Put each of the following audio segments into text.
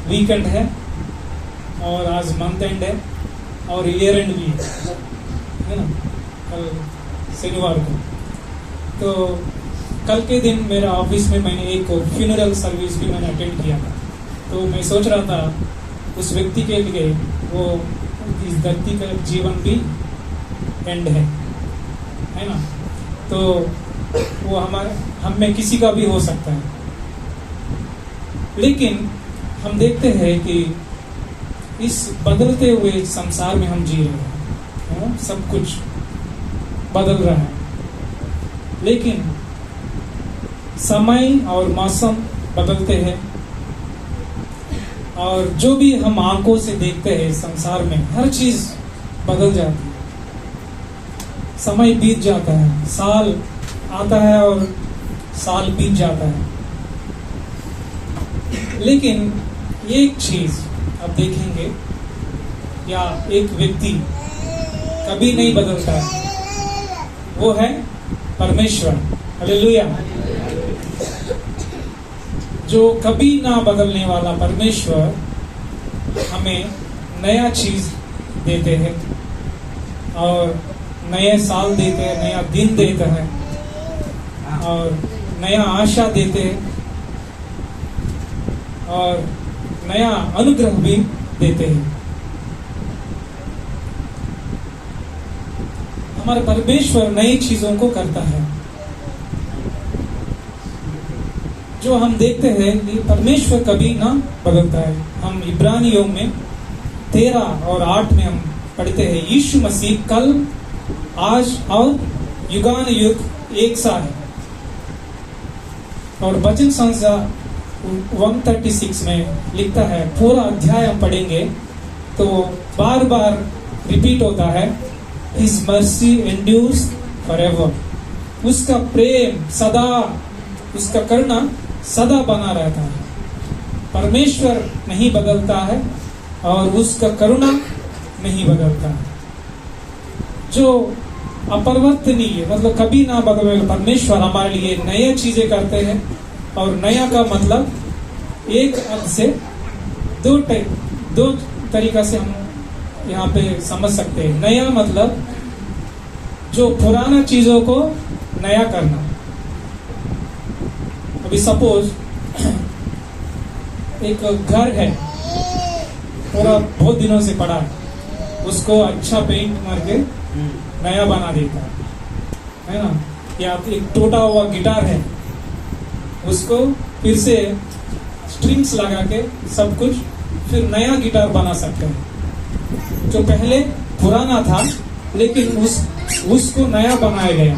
Weekend है और आज मंथ एंड है और ईयर एंड भी है ना, कल शनिवार को। तो कल के दिन मेरा ऑफिस में मैंने एक फ्यूनरल सर्विस भी मैंने अटेंड किया था। तो मैं सोच रहा था उस व्यक्ति के लिए वो इस धरती का जीवन भी एंड है ना। तो वो हम में किसी का भी हो सकता है, लेकिन हम देखते हैं कि इस बदलते हुए संसार में हम जी रहे हैं, है ना? सब कुछ बदल रहा है, लेकिन समय और मौसम बदलते हैं और जो भी हम आंखों से देखते हैं संसार में हर चीज बदल जाती है। समय बीत जाता है, साल आता है और साल बीत जाता है, लेकिन एक चीज आप देखेंगे या एक व्यक्ति कभी नहीं बदलता है, वो है परमेश्वर। हालेलुया। जो कभी ना बदलने वाला परमेश्वर हमें नया चीज देते हैं और नए साल देते हैं, नया दिन देता है और नया आशा देते हैं और नया अनुग्रह भी देते हैं। हमारा परमेश्वर नई चीजों को करता है। जो हम देखते हैं कि परमेश्वर कभी ना बदलता है। हम इब्रानियों में 13 और 8 में हम पढ़ते हैं, यीशु मसीह कल आज और युगान युग एक सा है। और वचन संहिता 136 में लिखता है, पूरा अध्याय हम पढ़ेंगे तो बार बार रिपीट होता है, His mercy endures forever। उसका प्रेम सदा, उसका करुणा सदा बना रहता है। परमेश्वर नहीं बदलता है और उसका करुणा नहीं बदलता है। जो अपरिवर्तनीय मतलब कभी ना बदले परमेश्वर हमारे लिए नए चीजें करते हैं। और नया का मतलब एक अर्थ से दो तरीका से हम यहाँ पे समझ सकते हैं। नया मतलब जो पुराना चीजों को नया करना। अभी सपोज एक घर है, पूरा बहुत दिनों से पड़ा है, उसको अच्छा पेंट मार के नया बना देता है ना। या एक टूटा हुआ गिटार है, उसको फिर से स्ट्रिंग्स लगा के सब कुछ फिर नया गिटार बना सकते हैं। जो पहले पुराना था लेकिन उसको नया बनाया गया।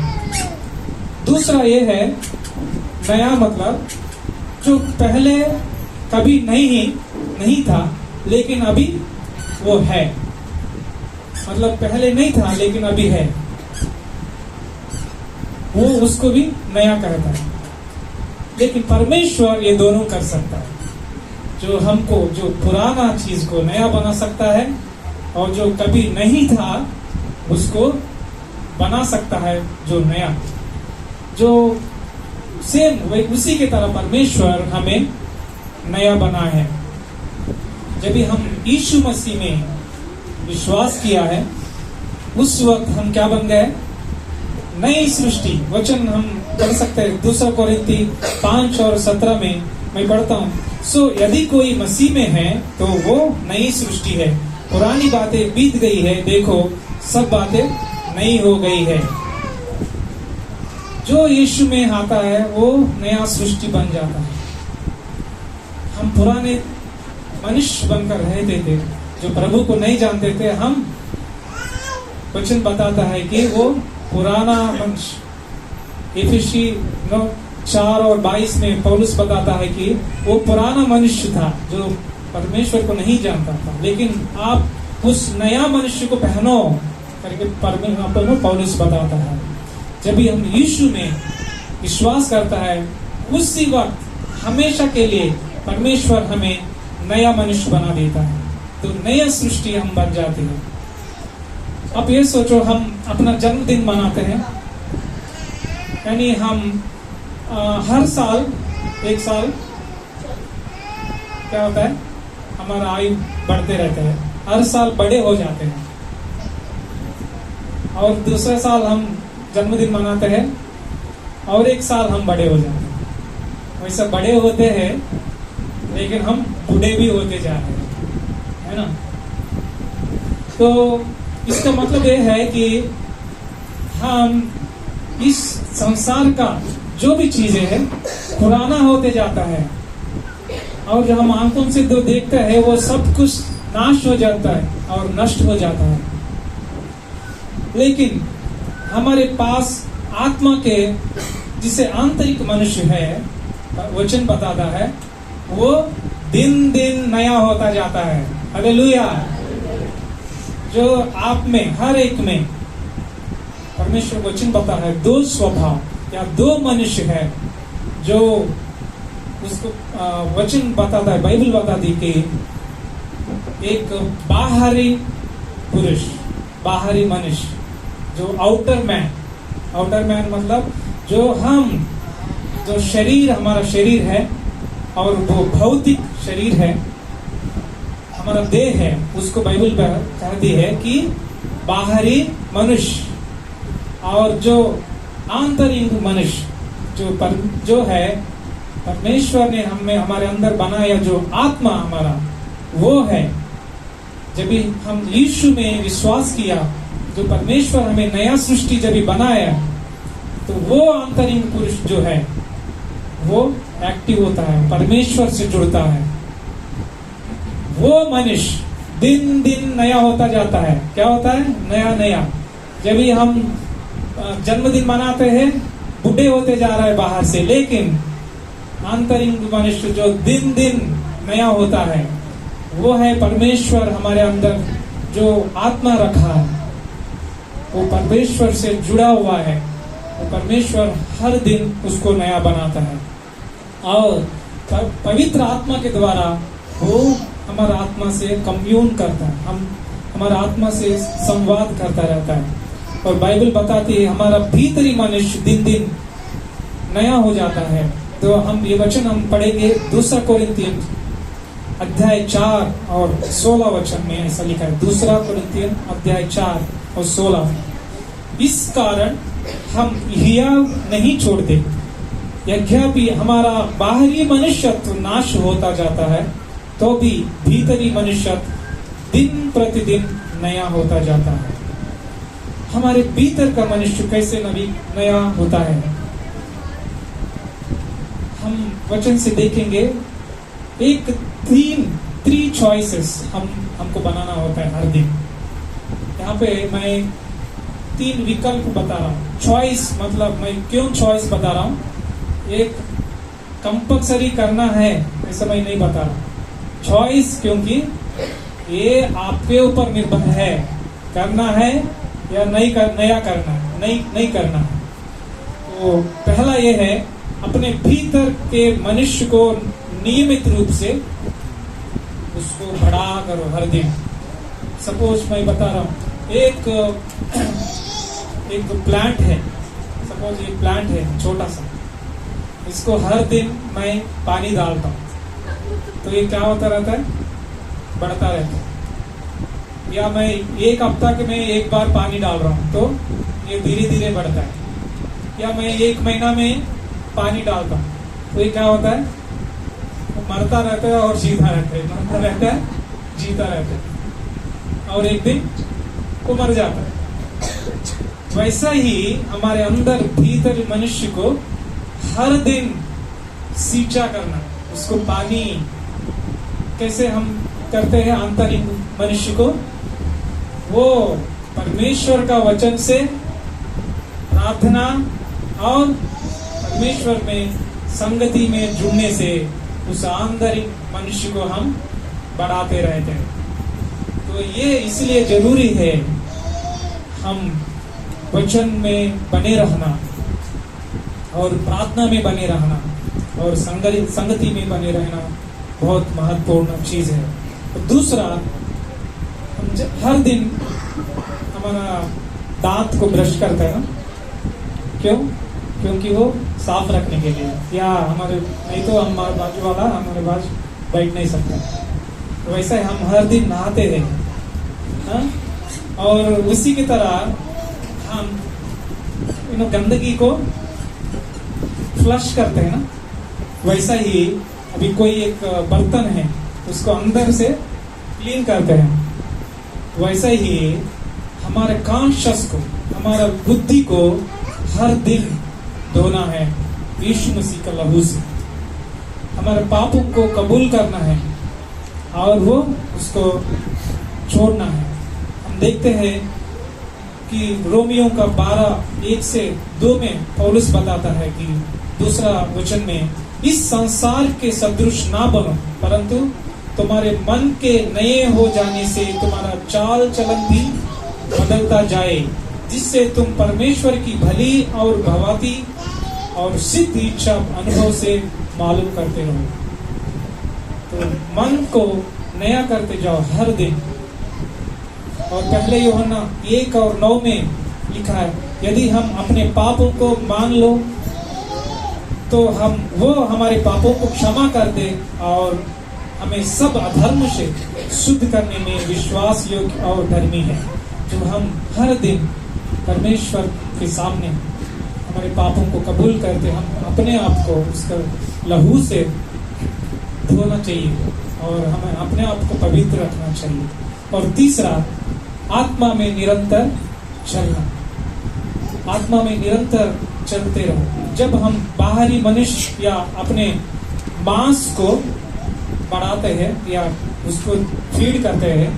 दूसरा ये है, नया मतलब जो पहले कभी नहीं था लेकिन अभी वो है। मतलब पहले नहीं था लेकिन अभी है, वो उसको भी नया कहता है। लेकिन परमेश्वर ये दोनों कर सकता है। जो हमको जो पुराना चीज को नया बना सकता है और जो कभी नहीं था उसको बना सकता है जो नया। जो सेम वही उसी की तरह परमेश्वर हमें नया बना है। जब हम यीशु मसीह में विश्वास किया है उस वक्त हम क्या बन गए? नई सृष्टि। वचन हम पढ़ सकते हैं 2 कोरिन्थी 5 और 17 में मैं पढ़ता हूँ, सो यदि कोई मसीह में है तो वो नई सृष्टि है, पुरानी बातें बीत गई है, देखो सब बातें नई हो गई है। जो यीशु में आता है वो नया सृष्टि बन जाता है। हम पुराने मनुष्य बनकर रहते थे जो प्रभु को नहीं जानते थे। हम वचन बताता है कि वो पुराना मनुष्य, इफिसी 9:4 और 22 में पौलुस बताता है कि वो पुराना मनुष्य था जो परमेश्वर को नहीं जानता था, लेकिन आप उस नया मनुष्य को पहनो करके पौलुस बताता है। जब भी हम यीशु में विश्वास करता है उसी वक्त हमेशा के लिए परमेश्वर हमें नया मनुष्य बना देता है, तो नया सृष्टि हम बन जाते हैं। अब ये सोचो, हम अपना जन्मदिन मनाते हैं, यानी हम हर साल एक साल क्या होता है हमारा आयु बढ़ते रहते हैं, हर साल बड़े हो जाते हैं, और दूसरे साल हम जन्मदिन मनाते हैं और एक साल हम बड़े हो जाते हैं। वैसे बड़े होते हैं लेकिन हम बूढ़े भी होते जा रहे हैं, है ना। तो इसका मतलब ये है कि हम इस संसार का जो भी चीजें हैं पुराना होते जाता है, और जो हम आंखों से जो देखते हैं वो सब कुछ नाश हो जाता है और नष्ट हो जाता है। लेकिन हमारे पास आत्मा के जिसे आंतरिक मनुष्य है, वचन बताता है, वो दिन दिन नया होता जाता है। हालेलुया। जो आप में, हर एक में परमेश्वर वचन बता है, दो स्वभाव या दो मनुष्य है जो उसको वचन बताता है, बाइबल बताती कि एक बाहरी पुरुष, बाहरी मनुष्य, जो आउटर मैन मतलब जो शरीर, हमारा शरीर है और वो भौतिक शरीर है, हमारा देह है, उसको बाइबल कहती है कि बाहरी मनुष्य, और जो आंतरिक मनुष्य जो है परमेश्वर ने हमें हमारे अंदर बनाया, जो आत्मा हमारा वो है। जब भी हम यीशु में विश्वास किया, जो परमेश्वर हमें नया सृष्टि जब भी बनाया, तो वो आंतरिक पुरुष जो है वो एक्टिव होता है, परमेश्वर से जुड़ता है। वो मनुष्य दिन दिन नया होता जाता है। क्या होता है? नया नया। जब भी हम जन्मदिन मनाते हैं, बूढ़े होते जा रहा है बाहर से, लेकिन आंतरिक मनुष्य जो दिन दिन नया होता है, वो है परमेश्वर हमारे अंदर जो आत्मा रखा है, वो परमेश्वर से जुड़ा हुआ है। वो परमेश्वर हर दिन उसको नया बनाता है, और पवित्र आत्मा के द्वारा वो हमारा आत्मा से कम्यून करता है, हमारा आत्मा से संवाद करता रहता है। और बाइबल बताती है हमारा भीतरी मनुष्य दिन दिन नया हो जाता है। तो हम ये वचन हम पढ़ेंगे 2 कोरिन्थियन अध्याय 4 और 16 वचन में ऐसा लिखा है। 2 कोरिन्थियन अध्याय 4 और 16। इस कारण हम हियाव नहीं छोड़ते, यद्यपि हमारा बाहरी मनुष्यत्व नाश होता जाता है, तो भी भीतरी मनुष्यत्व दिन प्रतिदिन नया होता जाता है। हमारे भीतर का मनुष्य कैसे नया होता है, हम वचन से देखेंगे। एक थ्री चॉइसेस हमको बनाना होता है हर दिन। यहाँ पे मैं 3 विकल्प बता रहा हूँ। चॉइस मतलब मैं क्यों चॉइस बता रहा हूँ, एक कंपल्सरी करना है ऐसा मैं नहीं बता रहा। चॉइस क्योंकि ये आपके ऊपर निर्भर है, करना है या नहीं नया करना है, नहीं करना है। तो पहला ये है, अपने भीतर के मनुष्य को नियमित रूप से उसको बढ़ा करो हर दिन। सपोज मैं बता रहा हूँ, एक प्लांट है, सपोज ये प्लांट है छोटा सा, इसको हर दिन मैं पानी डालता हूँ तो ये क्या होता रहता है, बढ़ता रहता है। या मैं एक हफ्ता के में एक बार पानी डाल रहा हूँ तो ये धीरे धीरे बढ़ता है। या मैं 1 महीना में पानी डालता हूँ तो ये क्या होता है, वो मरता रहता है और जीता रहता है, मरता रहता है जीता रहता है, और एक दिन वो मर जाता है। वैसा ही हमारे अंदर भीतर मनुष्य को हर दिन सींचा करना, उसको पानी कैसे हम करते हैं आंतरिक मनुष्य को, वो परमेश्वर का वचन से, प्रार्थना और परमेश्वर में संगति में जुड़ने से उस आंतरिक मनुष्य को हम बढ़ाते रहते हैं। तो ये इसलिए जरूरी है हम वचन में बने रहना और प्रार्थना में बने रहना और संगति में बने रहना बहुत महत्वपूर्ण चीज है। और दूसरा, हम हर दिन हमारा दांत को ब्रश करते हैं ना, क्यों? क्योंकि वो साफ रखने के लिए, या हमारे नहीं तो हमारे बाजू वाला हमारे पास बैठ नहीं सकता। वैसा ही हम हर दिन नहाते हैं, हाँ? और उसी की तरह हम गंदगी को फ्लश करते हैं ना, वैसा ही अभी कोई एक बर्तन है उसको अंदर से क्लीन करते हैं, वैसा ही हमारे कॉन्शियस को, हमारा बुद्धि को हर दिन धोना है यीशु मसीह का लहू से। हमारे पापों को कबूल करना है और वो उसको छोड़ना है। हम देखते हैं कि रोमियो का 12:1-2 में पौलुस बताता है कि दूसरा वचन में, इस संसार के सदृश ना बनो, परंतु तुम्हारे मन के नए हो जाने से तुम्हारा चाल चलन भी बदलता जाए, जिससे तुम परमेश्वर की भली और भवाती और सिद्ध इच्छा अनुभव से मालूम करते रहो। तो मन को नया करते जाओ हर दिन। और पहले यूहन्ना 1:9 में लिखा है, यदि हम अपने पापों को मान लो तो वो हमारे पापों को क्षमा कर दे और हमें सब अधर्म से शुद्ध करने में विश्वास योग्य और धर्मी है। जो हम हर दिन परमेश्वर के सामने हमारे पापों को कबूल करते, हम अपने आप को उसका लहू से धोना चाहिए और हमें अपने आप को पवित्र रखना चाहिए। और तीसरा, आत्मा में निरंतर चलना। आत्मा में निरंतर चलते रहो। जब हम बाहरी मनुष्य या अपने मांस को बढ़ाते हैं या उसको फीड करते हैं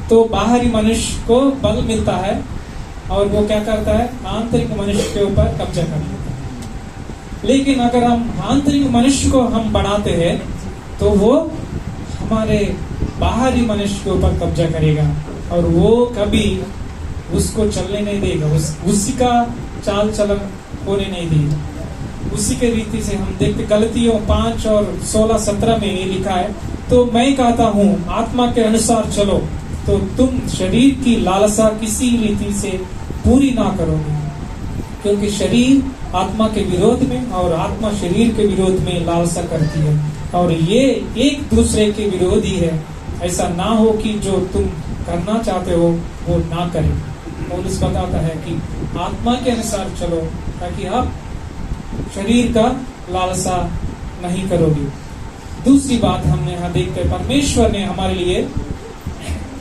तो बाहरी मनुष्य को बल मिलता है और वो क्या करता है, आंतरिक मनुष्य के ऊपर कब्जा कर लेता है। लेकिन अगर हम आंतरिक मनुष्य को हम बढ़ाते हैं तो वो हमारे बाहरी मनुष्य के ऊपर कब्जा करेगा और वो कभी उसको चलने नहीं देगा, उसी का चाल चलन होने नहीं देगा। उसी के रीति से हम देखते गलतियों 5:16-17 में ये लिखा है, तो मैं कहता हूँ आत्मा के अनुसार चलो तो तुम शरीर की लालसा किसी रीति से पूरी ना करोगे, क्योंकि शरीर आत्मा के विरोध में और आत्मा शरीर के विरोध में लालसा करती है और ये एक दूसरे के विरोधी है। ऐसा ना हो कि जो तुम करना चाहते हो वो ना करें। पौलुस बताता है कि आत्मा के अनुसार चलो ताकि आप शरीर का लालसा नहीं करोगे। दूसरी बात हमने यहाँ देखते हैं, परमेश्वर ने हमारे लिए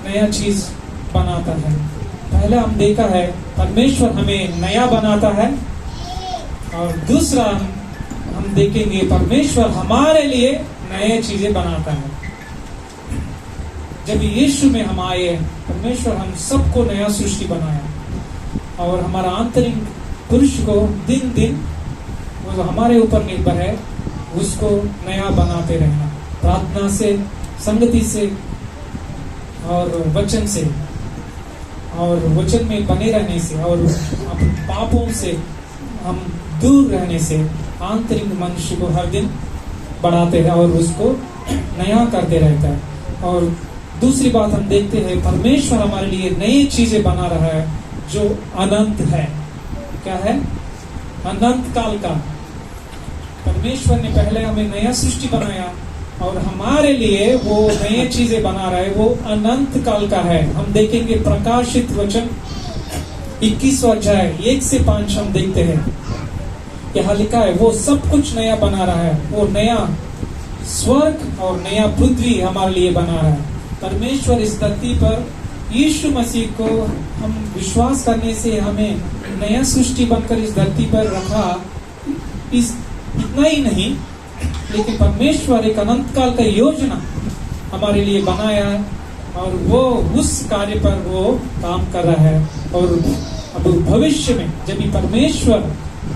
नया चीज बनाता है। पहले हम देखा है परमेश्वर हमें नया बनाता है और दूसरा हम देखेंगे परमेश्वर हमारे लिए नए चीजें बनाता है। जब यीशु में हम आए, परमेश्वर हम सबको नया सृष्टि बनाया और हमारा आंतरिक पुरुष को दिन दिन वो जो हमारे ऊपर निर्भर है उसको नया बनाते रहना, प्रार्थना से, संगति से और वचन से और वचन में बने रहने से और अपने पापों से हम दूर रहने से आंतरिक मनुष्य को हर दिन बढ़ाते हैं और उसको नया करते रहता है। और दूसरी बात हम देखते हैं परमेश्वर हमारे लिए नई चीजें बना रहा है जो अनंत है। क्या है? अनंत काल का। परमेश्वर ने पहले हमें नया सृष्टि बनाया और हमारे लिए वो नई चीजें बना रहा है, वो अनंत काल का है। हम देखेंगे प्रकाशित वचन 21वां अध्याय 1-5 हम देखते हैं, यहाँ लिखा है वो सब कुछ नया बना रहा है, वो नया स्वर्ग और नया पृथ्वी हमारे लिए बना रहा है। परमेश्वर इस धरती पर यीशु मसीह को हम विश्वास करने से हमें नया सृष्टि बनकर इस धरती पर रखा। इतना ही नहीं, लेकिन परमेश्वर एक अनंत काल का योजना हमारे लिए बनाया है और वो उस कार्य पर वो काम कर रहा है। और अब भविष्य में जब भी परमेश्वर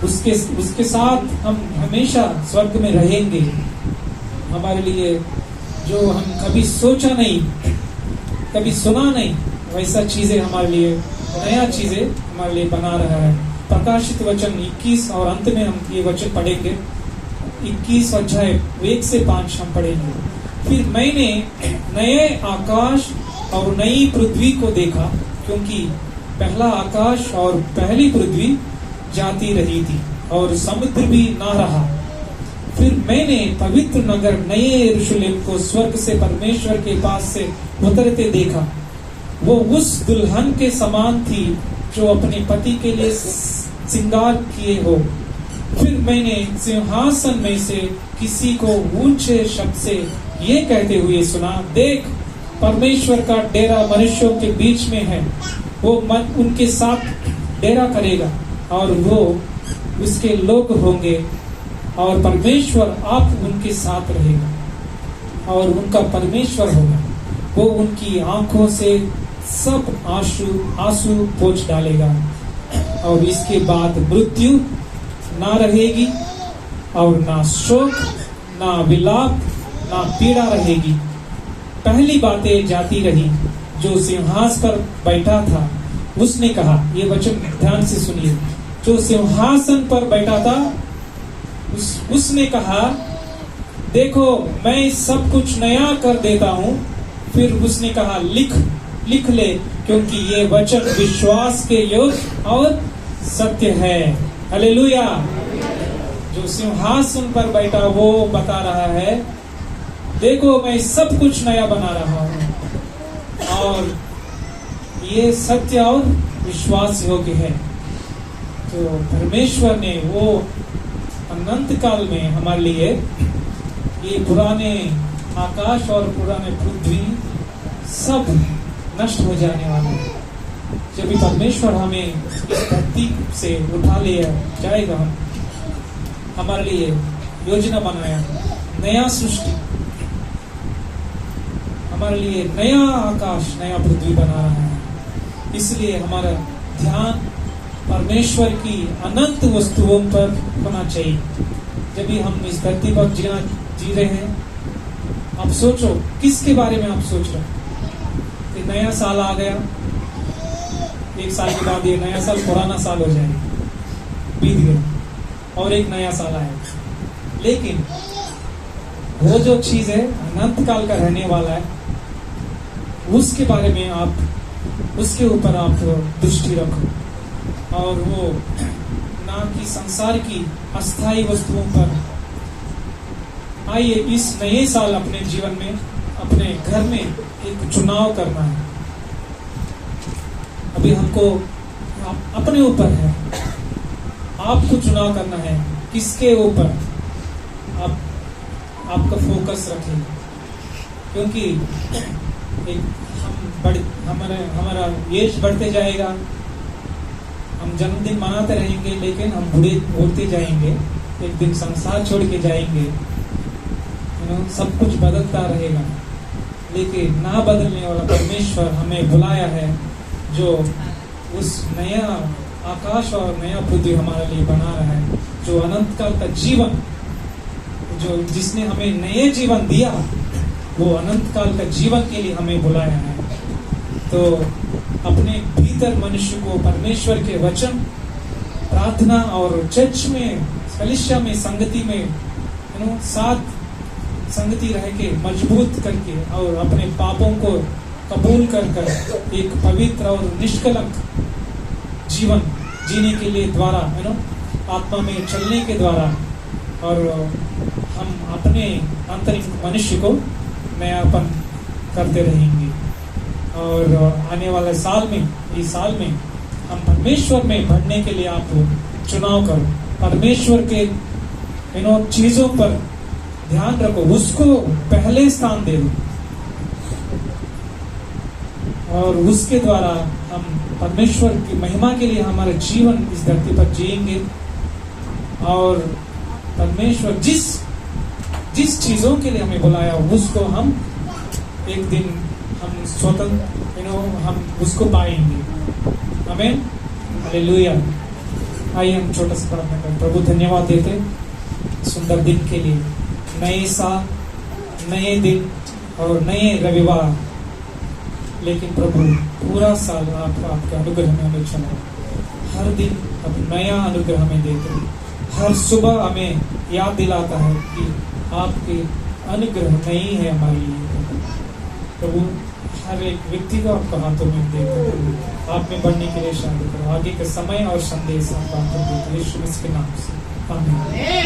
उसके साथ हम हमेशा स्वर्ग में रहेंगे, हमारे लिए जो हम कभी सोचा नहीं, कभी सुना नहीं, वैसा चीजें हमारे लिए, नया चीजें हमारे लिए बना रहा है। प्रकाशित वचन 21 और अंत में हम ये वचन पढ़ेंगे, 21 अध्याय 1-5 हम पढ़ेंगे। फिर मैंने नए आकाश और नई पृथ्वी को देखा, क्योंकि पहला आकाश और पहली पृथ्वी जाती रही थी और समुद्र भी ना रहा। फिर मैंने पवित्र नगर नए यरूशलेम को स्वर्ग से परमेश्वर के पास से उतरते देखा। वो उस दुल्हन के समान थी जो अपने पति के लिए श्रृंगार किए हो। फिर मैंने सिंहासन में से किसी को ऊंचे शब्द से ये कहते हुए सुना, देख, परमेश्वर का डेरा मनुष्यों के बीच में है। वो उनके साथ डेरा करेगा और वो उसके लोग होंगे और परमेश्वर आप उनके साथ रहेगा और उनका परमेश्वर होगा। वो उनकी आंखों से सब आंसू पोंछ डालेगा और इसके बाद मृत्यु ना रहेगी और ना शोक, ना विलाप, ना पीड़ा रहेगी। पहली बातें जाती रही। जो सिंहासन पर बैठा था उसने कहा, ये वचन ध्यान से सुनिए, जो सिंहासन पर बैठा था उसने कहा, देखो मैं सब कुछ नया कर देता हूं। फिर उसने कहा, लिख ले, क्योंकि ये वचन विश्वास के योग्य और सत्य है। हालेलुया। जो सिंहासन पर बैठा वो बता रहा है, देखो मैं सब कुछ नया बना रहा हूं और ये सत्य और विश्वास योग्य है। तो परमेश्वर ने वो अनंत काल में हमारे लिए ये पुराने आकाश और पुराने पृथ्वी सब नष्ट हो जाने वाला है। जब भी परमेश्वर हमें इस धरती से उठा लिया जाएगा, हमारे लिए योजना बनाया, नया सृष्टि, हमारे लिए नया आकाश, नया पृथ्वी बना रहा है। इसलिए हमारा ध्यान परमेश्वर की अनंत वस्तुओं पर होना चाहिए। जब भी हम इस धरती पर जी रहे हैं, आप सोचो किसके बारे में आप सोच रहे हैं। कि नया साल आ गया, एक साल के बाद ये नया साल पुराना साल हो जाएगा, बीत गया और एक नया साल आएगा। लेकिन वो जो चीज है अनंत काल का रहने वाला है, उसके बारे में आप, उसके ऊपर आप दृष्टि रखो और वो ना कि संसार की अस्थायी वस्तुओं पर। आइए इस नए साल अपने जीवन में, अपने घर में एक चुनाव करना है। अभी हमको अपने ऊपर है, आपको चुनाव करना है किसके ऊपर आप आपका फोकस रखें। क्योंकि हमारा एज बढ़ते जाएगा, हम जन्मदिन मनाते रहेंगे, लेकिन हम बूढ़े होते जाएंगे, एक दिन संसार छोड़ के जाएंगे। सब कुछ बदलता रहेगा, लेकिन ना बदलने वाला परमेश्वर हमें बुलाया है, जो उस नया आकाश और नया पृथ्वी हमारे लिए बना रहा है, जो अनंत काल का जीवन, जो जिसने हमें नए जीवन दिया, वो अनंत काल का जीवन के लिए हमें बुलाया है। तो अपने भीतर मनुष्य को परमेश्वर के वचन, प्रार्थना और चर्च में, कलीसिया में, संगति में साथ संगति रह के मजबूत करके और अपने पापों को कबूल कर एक पवित्र और निष्कलंक जीवन जीने के लिए द्वारा आत्मा में चलने के द्वारा, और हम अपने आंतरिक मनुष्य को नयापन करते रहेंगे। और आने वाले साल में, इस साल में हम परमेश्वर में बढ़ने के लिए आप चुनाव करो। परमेश्वर के चीजों पर ध्यान रखो, उसको पहले स्थान दे दो और उसके द्वारा हम परमेश्वर की महिमा के लिए हमारा जीवन इस धरती पर जिएंगे। और परमेश्वर जिस चीजों के लिए हमें बुलाया, उसको हम एक दिन हम स्वतंत्र हम उसको पाएंगे। आमीन, हालेलुया। आइए हम छोटा सा प्रार्थना करें। प्रभु धन्यवाद देते सुंदर दिन के लिए, नए साल, नए दिन और नए रविवार। लेकिन प्रभु पूरा साल आपका अनुग्रह हमें चला, हर दिन अब नया अनुग्रह हमें देते, हर सुबह हमें याद दिलाता है कि आपके अनुग्रह नहीं है हमारे लिए। प्रभु हर एक व्यक्ति को आपका हाथों में देकर आप में बढ़ने के लिए शामिल करो। आगे के समय और संदेश आप देते यीशु मसीह के नाम से, आमीन।